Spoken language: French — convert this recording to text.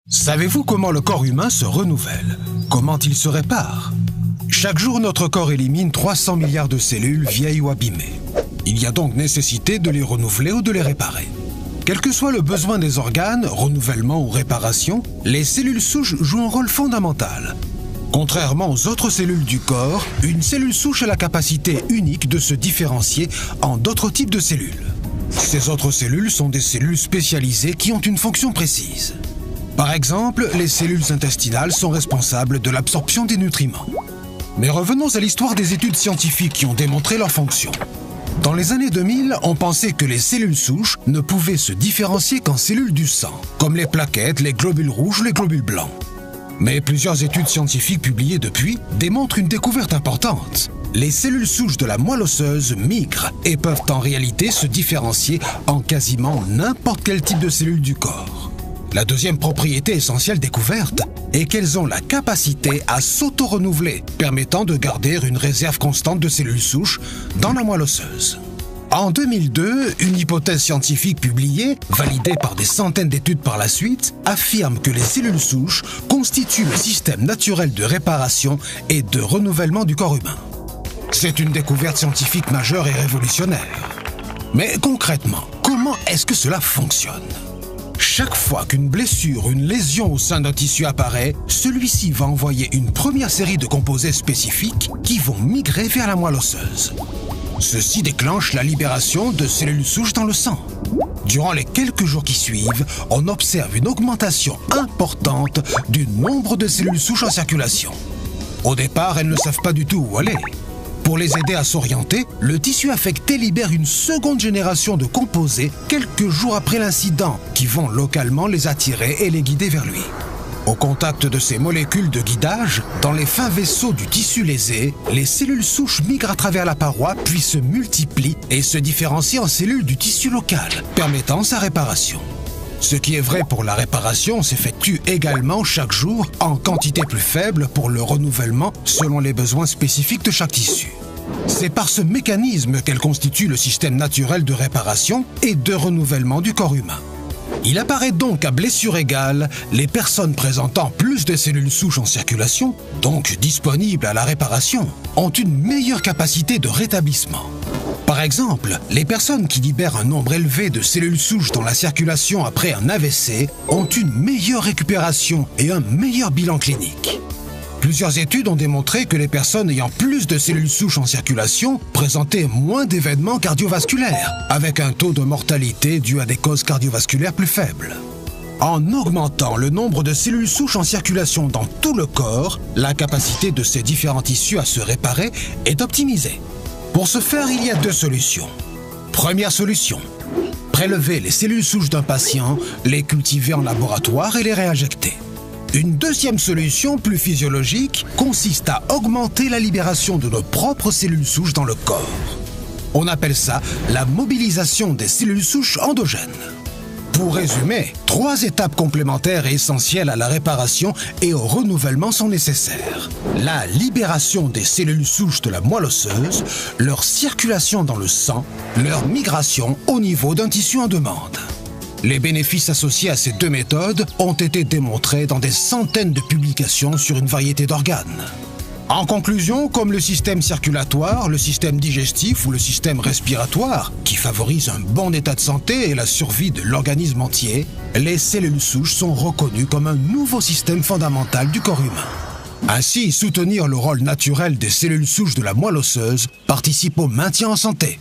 Savez-vous comment le corps humain se renouvelle? Comment il se répare? Chaque jour, notre corps élimine 300 milliards de cellules vieilles ou abîmées. Il y a donc nécessité de les renouveler ou de les réparer. Quel que soit le besoin des organes, renouvellement ou réparation, les cellules souches jouent un rôle fondamental. Contrairement aux autres cellules du corps, une cellule souche a la capacité unique de se différencier en d'autres types de cellules. Ces autres cellules sont des cellules spécialisées qui ont une fonction précise. Par exemple, les cellules intestinales sont responsables de l'absorption des nutriments. Mais revenons à l'histoire des études scientifiques qui ont démontré leur fonction. Dans les années 2000, on pensait que les cellules souches ne pouvaient se différencier qu'en cellules du sang, comme les plaquettes, les globules rouges, les globules blancs. Mais plusieurs études scientifiques publiées depuis démontrent une découverte importante. Les cellules souches de la moelle osseuse migrent et peuvent en réalité se différencier en quasiment n'importe quel type de cellule du corps. La deuxième propriété essentielle découverte est qu'elles ont la capacité à s'auto-renouveler, permettant de garder une réserve constante de cellules souches dans la moelle osseuse. En 2002, une hypothèse scientifique publiée, validée par des centaines d'études par la suite, affirme que les cellules souches constituent le système naturel de réparation et de renouvellement du corps humain. C'est une découverte scientifique majeure et révolutionnaire. Mais concrètement, comment est-ce que cela fonctionne ? Chaque fois qu'une blessure ou une lésion au sein d'un tissu apparaît, celui-ci va envoyer une première série de composés spécifiques qui vont migrer vers la moelle osseuse. Ceci déclenche la libération de cellules souches dans le sang. Durant les quelques jours qui suivent, on observe une augmentation importante du nombre de cellules souches en circulation. Au départ, elles ne savent pas du tout où aller. Pour les aider à s'orienter, le tissu affecté libère une seconde génération de composés quelques jours après l'incident qui vont localement les attirer et les guider vers lui. Au contact de ces molécules de guidage, dans les fins vaisseaux du tissu lésé, les cellules souches migrent à travers la paroi puis se multiplient et se différencient en cellules du tissu local, permettant sa réparation. Ce qui est vrai pour la réparation s'effectue également chaque jour en quantité plus faible pour le renouvellement selon les besoins spécifiques de chaque tissu. C'est par ce mécanisme qu'elle constitue le système naturel de réparation et de renouvellement du corps humain. Il apparaît donc qu'à blessure égale, les personnes présentant plus de cellules souches en circulation, donc disponibles à la réparation, ont une meilleure capacité de rétablissement. Par exemple, les personnes qui libèrent un nombre élevé de cellules souches dans la circulation après un AVC ont une meilleure récupération et un meilleur bilan clinique. Plusieurs études ont démontré que les personnes ayant plus de cellules souches en circulation présentaient moins d'événements cardiovasculaires, avec un taux de mortalité dû à des causes cardiovasculaires plus faibles. En augmentant le nombre de cellules souches en circulation dans tout le corps, la capacité de ces différents tissus à se réparer est optimisée. Pour ce faire, il y a deux solutions. Première solution, prélever les cellules souches d'un patient, les cultiver en laboratoire et les réinjecter. Une deuxième solution, plus physiologique, consiste à augmenter la libération de nos propres cellules souches dans le corps. On appelle ça la mobilisation des cellules souches endogènes. Pour résumer, 3 étapes complémentaires et essentielles à la réparation et au renouvellement sont nécessaires. La libération des cellules souches de la moelle osseuse, leur circulation dans le sang, leur migration au niveau d'un tissu en demande. Les bénéfices associés à ces 2 méthodes ont été démontrés dans des centaines de publications sur une variété d'organes. En conclusion, comme le système circulatoire, le système digestif ou le système respiratoire, qui favorisent un bon état de santé et la survie de l'organisme entier, les cellules souches sont reconnues comme un nouveau système fondamental du corps humain. Ainsi, soutenir le rôle naturel des cellules souches de la moelle osseuse participe au maintien en santé.